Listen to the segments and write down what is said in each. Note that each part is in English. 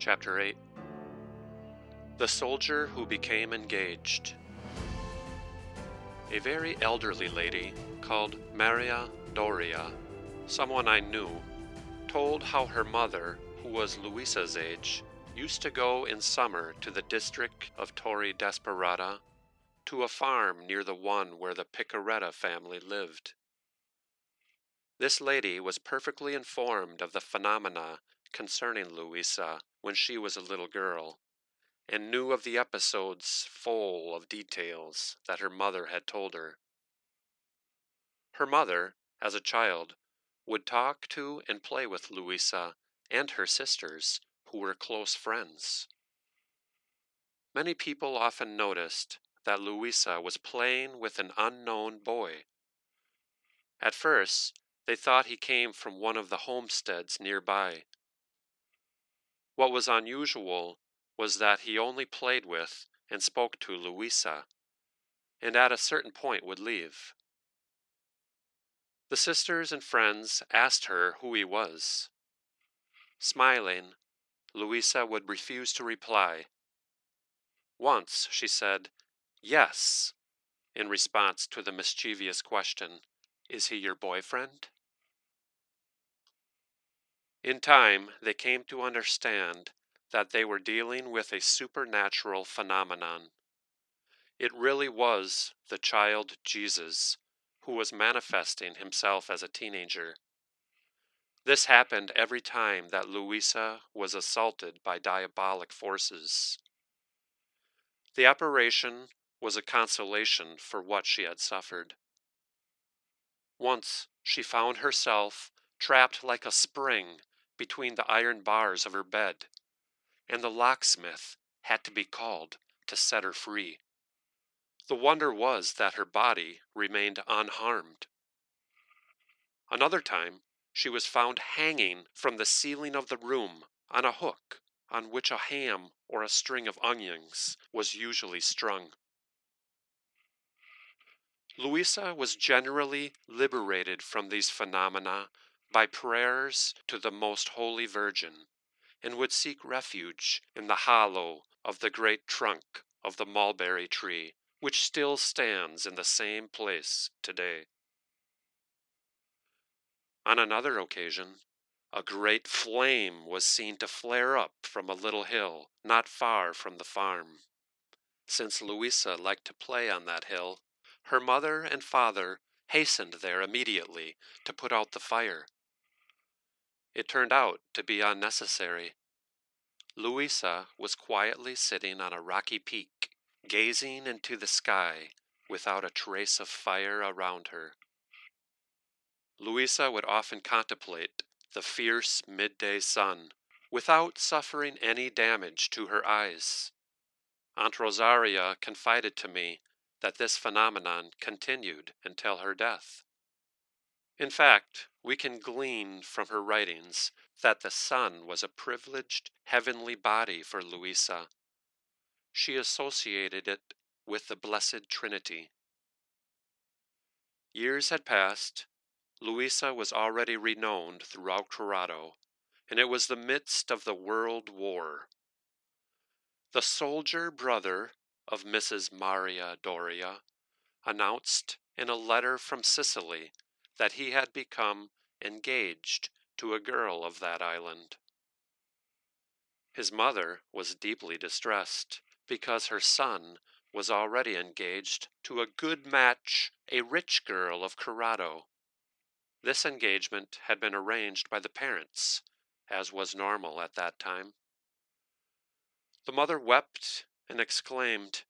Chapter 8. The Soldier Who Became Engaged. A very elderly lady called Maria Doria, someone I knew, told how her mother, who was Luisa's age, used to go in summer to the district of Torre Desperata, to a farm near the one where the Piccarreta family lived. This lady was perfectly informed of the phenomena concerning Luisa when she was a little girl, and knew of the episodes full of details that her mother had told her. Her mother, as a child, would talk to and play with Luisa and her sisters, who were close friends. Many people often noticed that Luisa was playing with an unknown boy. At first, they thought he came from one of the homesteads nearby. What was unusual was that he only played with and spoke to Luisa, and at a certain point would leave. The sisters and friends asked her who he was. Smiling, Luisa would refuse to reply. Once she said, "Yes," in response to the mischievous question, "Is he your boyfriend?" In time, they came to understand that they were dealing with a supernatural phenomenon. It really was the child Jesus, who was manifesting himself as a teenager. This happened every time that Luisa was assaulted by diabolic forces. The apparition was a consolation for what she had suffered. Once she found herself trapped like a spring between the iron bars of her bed, and the locksmith had to be called to set her free. The wonder was that her body remained unharmed. Another time, she was found hanging from the ceiling of the room on a hook on which a ham or a string of onions was usually strung. Luisa was generally liberated from these phenomena by prayers to the Most Holy Virgin, and would seek refuge in the hollow of the great trunk of the mulberry tree, which still stands in the same place today. On another occasion, a great flame was seen to flare up from a little hill not far from the farm. Since Luisa liked to play on that hill, her mother and father hastened there immediately to put out the fire. It turned out to be unnecessary. Luisa was quietly sitting on a rocky peak, gazing into the sky without a trace of fire around her. Luisa would often contemplate the fierce midday sun without suffering any damage to her eyes. Aunt Rosaria confided to me that this phenomenon continued until her death. In fact, we can glean from her writings that the sun was a privileged heavenly body for Luisa. She associated it with the Blessed Trinity. Years had passed. Luisa was already renowned throughout Corato, and it was the midst of the World War. The soldier brother of Mrs. Maria Doria announced in a letter from Sicily that he had become engaged to a girl of that island. His mother was deeply distressed because her son was already engaged to a good match, a rich girl of Corato. This engagement had been arranged by the parents, as was normal at that time. The mother wept and exclaimed,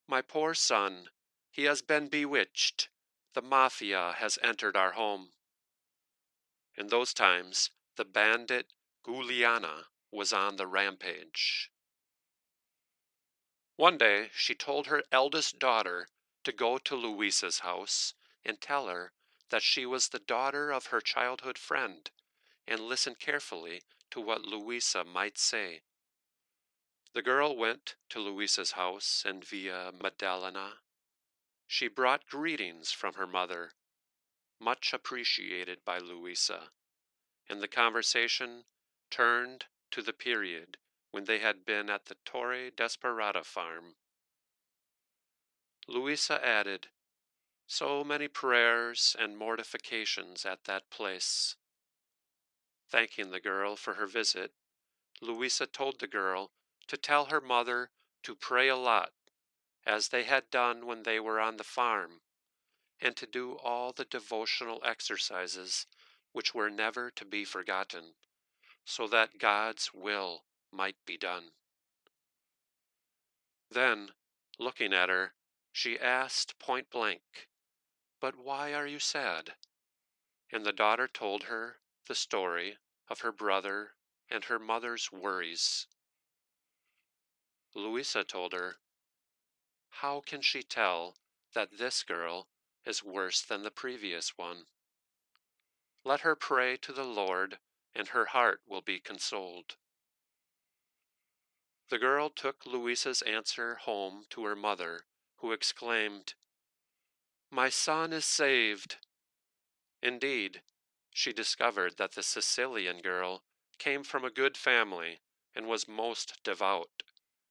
"My poor son, he has been bewitched. The mafia has entered our home." In those times, the bandit Giuliana was on the rampage. One day, she told her eldest daughter to go to Luisa's house and tell her that she was the daughter of her childhood friend, and listen carefully to what Luisa might say. The girl went to Luisa's house in Via Maddalena. She brought greetings from her mother, much appreciated by Luisa, and the conversation turned to the period when they had been at the Torre Desperata farm. Luisa added, "So many prayers and mortifications at that place." Thanking the girl for her visit, Luisa told the girl to tell her mother to pray a lot, as they had done when they were on the farm, and to do all the devotional exercises which were never to be forgotten, so that God's will might be done. Then, looking at her, she asked point blank, "But why are you sad?" And the daughter told her the story of her brother and her mother's worries. Luisa told her, "How can she tell that this girl is worse than the previous one? Let her pray to the Lord, and her heart will be consoled." The girl took Luisa's answer home to her mother, who exclaimed, "My son is saved!" Indeed, she discovered that the Sicilian girl came from a good family and was most devout.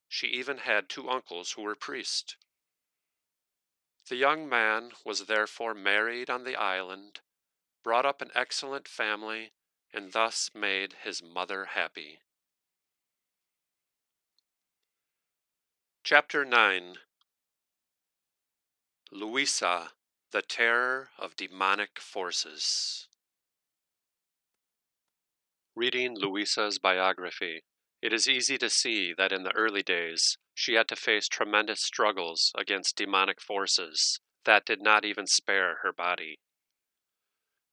She even had 2 uncles who were priests. The young man was therefore married on the island, brought up an excellent family, and thus made his mother happy. Chapter 9. Luisa, the Terror of Demonic Forces. Reading Luisa's biography, it is easy to see that in the early days she had to face tremendous struggles against demonic forces that did not even spare her body.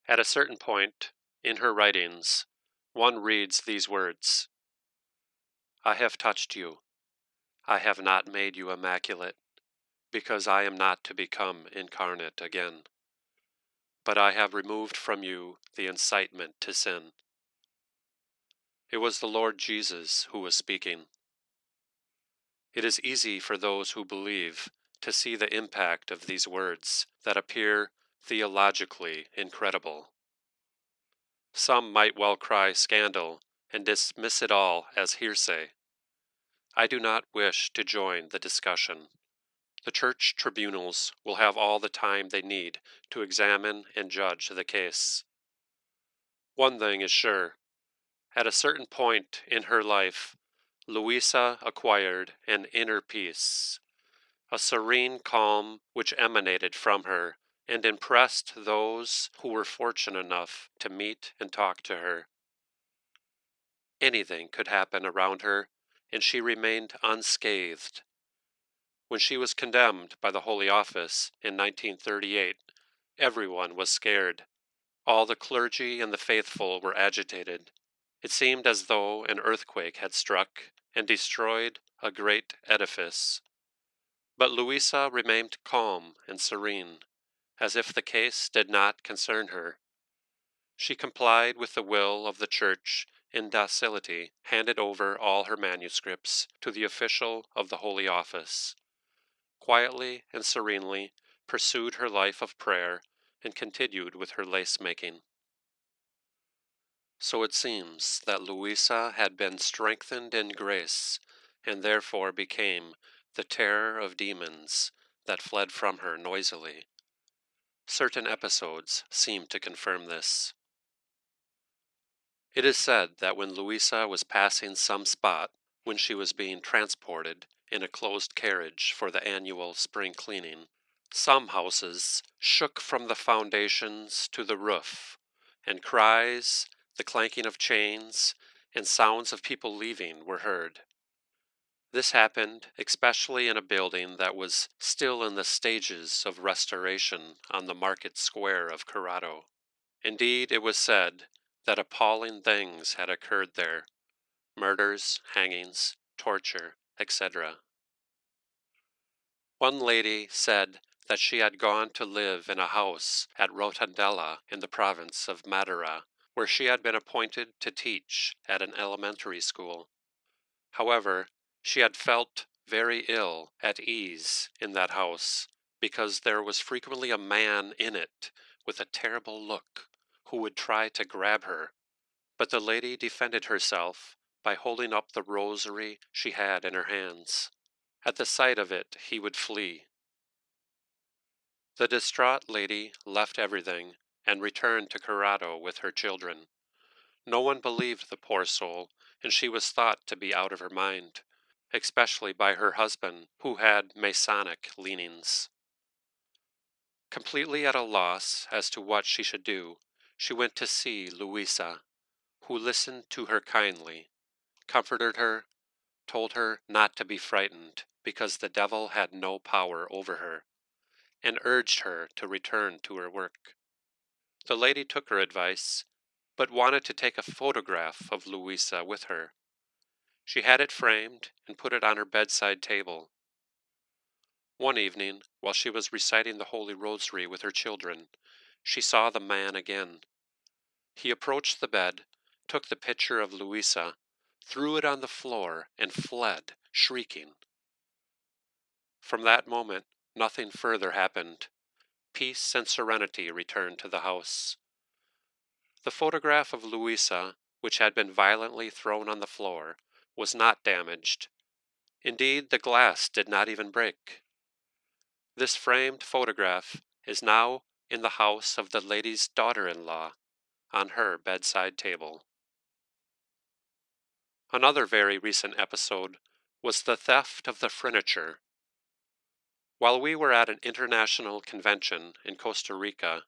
At a certain point in her writings, one reads these words, "I have touched you. I have not made you immaculate, because I am not to become incarnate again. But I have removed from you the incitement to sin." It was the Lord Jesus who was speaking. It is easy for those who believe to see the impact of these words that appear theologically incredible. Some might well cry scandal and dismiss it all as hearsay. I do not wish to join the discussion. The church tribunals will have all the time they need to examine and judge the case. One thing is sure. At a certain point in her life, Luisa acquired an inner peace, a serene calm which emanated from her and impressed those who were fortunate enough to meet and talk to her. Anything could happen around her, and she remained unscathed. When she was condemned by the Holy Office in 1938, everyone was scared. All the clergy and the faithful were agitated. It seemed as though an earthquake had struck and destroyed a great edifice. But Luisa remained calm and serene, as if the case did not concern her. She complied with the will of the Church in docility, handed over all her manuscripts to the official of the Holy Office, quietly and serenely pursued her life of prayer, and continued with her lace-making. So it seems that Luisa had been strengthened in grace, and therefore became the terror of demons that fled from her noisily. Certain episodes seem to confirm this. It is said that when Luisa was passing some spot, when she was being transported in a closed carriage for the annual spring cleaning, some houses shook from the foundations to the roof, and cries, the clanking of chains, and sounds of people leaving were heard. This happened especially in a building that was still in the stages of restoration on the market square of Corato. Indeed, it was said that appalling things had occurred there: murders, hangings, torture, etc. One lady said that she had gone to live in a house at Rotondella in the province of Madera, where she had been appointed to teach at an elementary school. However, she had felt very ill at ease in that house, because there was frequently a man in it with a terrible look who would try to grab her. But the lady defended herself by holding up the rosary she had in her hands. At the sight of it, he would flee. The distraught lady left everything and returned to Corato with her children. No one believed the poor soul, and she was thought to be out of her mind, especially by her husband, who had Masonic leanings. Completely at a loss as to what she should do, she went to see Luisa, who listened to her kindly, comforted her, told her not to be frightened, because the devil had no power over her, and urged her to return to her work. The lady took her advice, but wanted to take a photograph of Luisa with her. She had it framed and put it on her bedside table. One evening, while she was reciting the Holy Rosary with her children, she saw the man again. He approached the bed, took the picture of Luisa, threw it on the floor, and fled, shrieking. From that moment, nothing further happened. Peace and serenity returned to the house. The photograph of Luisa, which had been violently thrown on the floor, was not damaged. Indeed, the glass did not even break. This framed photograph is now in the house of the lady's daughter-in-law, on her bedside table. Another very recent episode was the theft of the furniture. While we were at an international convention in Costa Rica,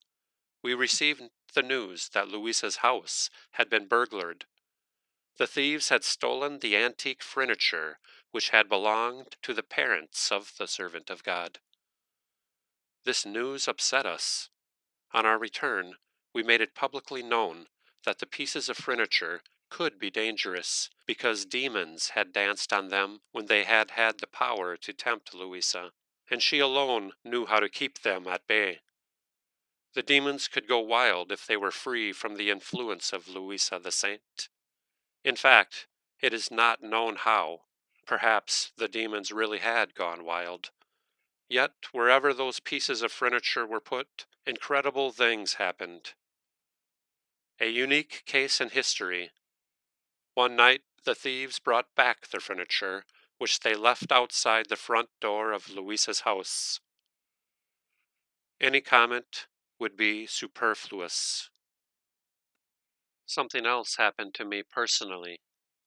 we received the news that Luisa's house had been burglared. The thieves had stolen the antique furniture which had belonged to the parents of the servant of God. This news upset us. On our return, we made it publicly known that the pieces of furniture could be dangerous because demons had danced on them when they had had the power to tempt Luisa, and she alone knew how to keep them at bay. The demons could go wild if they were free from the influence of Luisa the Saint. In fact, it is not known how. Perhaps the demons really had gone wild. Yet, wherever those pieces of furniture were put, incredible things happened. A unique case in history. One night, the thieves brought back the furniture, which they left outside the front door of Luisa's house. Any comment would be superfluous. Something else happened to me personally.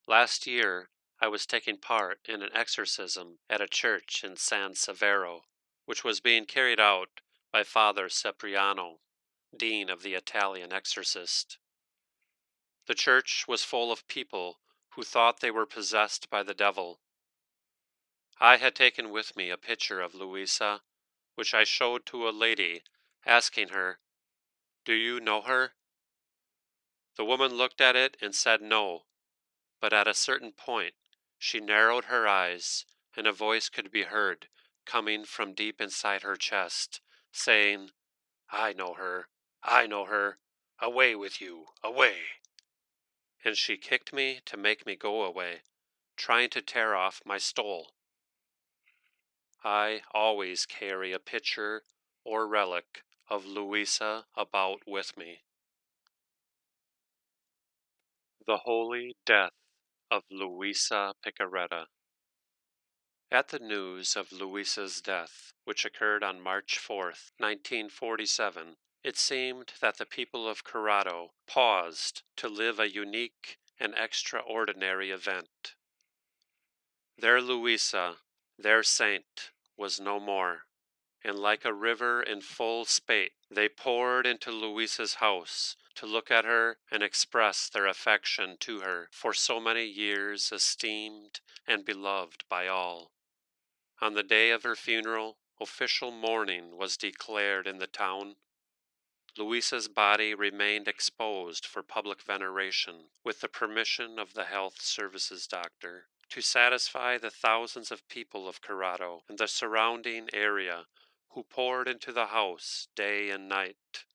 Last year, I was taking part in an exorcism at a church in San Severo, which was being carried out by Father Cipriano, Dean of the Italian Exorcist. The church was full of people who thought they were possessed by the devil. I had taken with me a picture of Luisa, which I showed to a lady, asking her, "Do you know her?" The woman looked at it and said no, but at a certain point she narrowed her eyes, and a voice could be heard, coming from deep inside her chest, saying, "I know her, I know her, away with you, away." And she kicked me to make me go away, trying to tear off my stole. I always carry a picture or relic of Luisa about with me. The Holy Death of Luisa Piccarreta. At the news of Luisa's death, which occurred on March 4th, 1947, it seemed that the people of Corato paused to live a unique and extraordinary event. Their Luisa, their saint, was no more, and like a river in full spate, they poured into Luisa's house to look at her and express their affection to her, for so many years esteemed and beloved by all. On the day of her funeral, official mourning was declared in the town. Luisa's body remained exposed for public veneration, with the permission of the health services doctor, to satisfy the thousands of people of Corato and the surrounding area who poured into the house day and night.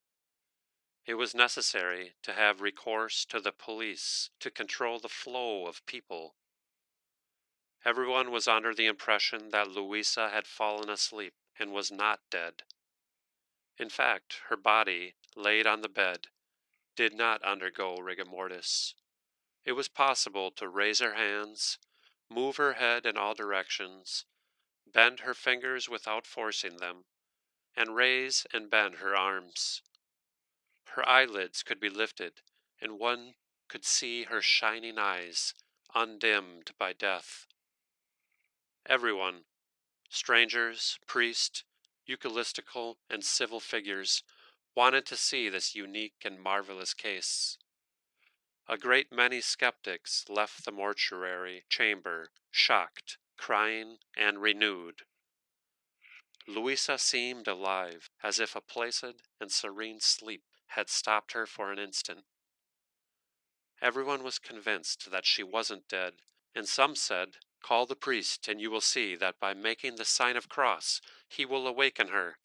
It was necessary to have recourse to the police to control the flow of people. Everyone was under the impression that Luisa had fallen asleep and was not dead. In fact, her body, laid on the bed, did not undergo rigor mortis. It was possible to raise her hands, move her head in all directions, bend her fingers without forcing them, and raise and bend her arms. Her eyelids could be lifted, and one could see her shining eyes, undimmed by death. Everyone, strangers, priests, Eucharistical and civil figures, wanted to see this unique and marvelous case. A great many skeptics left the mortuary chamber, shocked, crying, and renewed. Luisa seemed alive, as if a placid and serene sleep had stopped her for an instant. Everyone was convinced that she wasn't dead, and some said, "Call the priest, and you will see that by making the sign of cross, he will awaken her.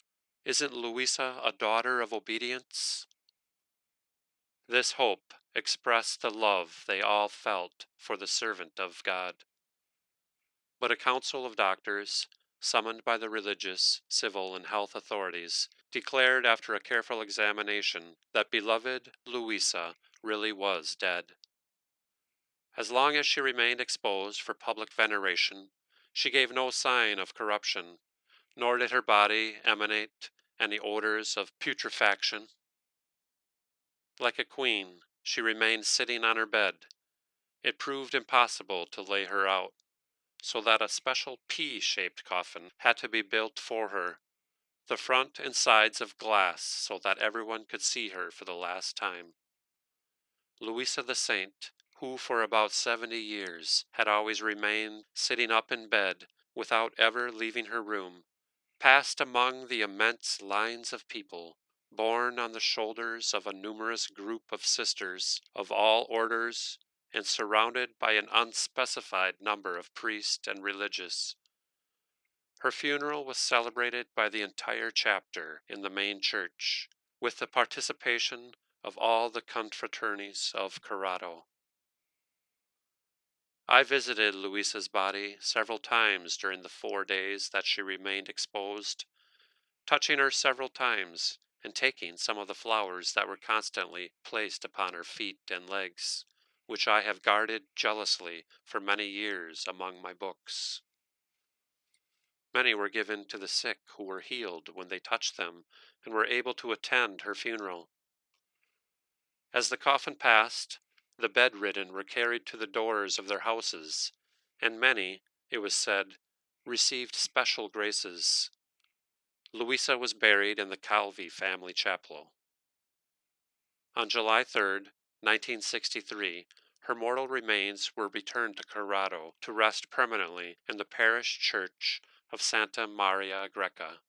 Isn't Luisa a daughter of obedience?" This hope expressed the love they all felt for the servant of God. But a council of doctors, summoned by the religious, civil, and health authorities, declared after a careful examination that beloved Luisa really was dead. As long as she remained exposed for public veneration, she gave no sign of corruption, nor did her body emanate any odors of putrefaction. Like a queen, she remained sitting on her bed. It proved impossible to lay her out, so that a special P-shaped coffin had to be built for her, the front and sides of glass so that everyone could see her for the last time. Luisa the Saint, who for about 70 years had always remained sitting up in bed without ever leaving her room, passed among the immense lines of people, borne on the shoulders of a numerous group of sisters of all orders, and surrounded by an unspecified number of priests and religious. Her funeral was celebrated by the entire chapter in the main church, with the participation of all the confraternities of Corato. I visited Luisa's body several times during the 4 days that she remained exposed, touching her several times and taking some of the flowers that were constantly placed upon her feet and legs, which I have guarded jealously for many years among my books. Many were given to the sick who were healed when they touched them and were able to attend her funeral. As the coffin passed, the bedridden were carried to the doors of their houses, and many, it was said, received special graces. Luisa was buried in the Calvi family chapel. On July 3, 1963, her mortal remains were returned to Corato to rest permanently in the parish church of Santa Maria Greca.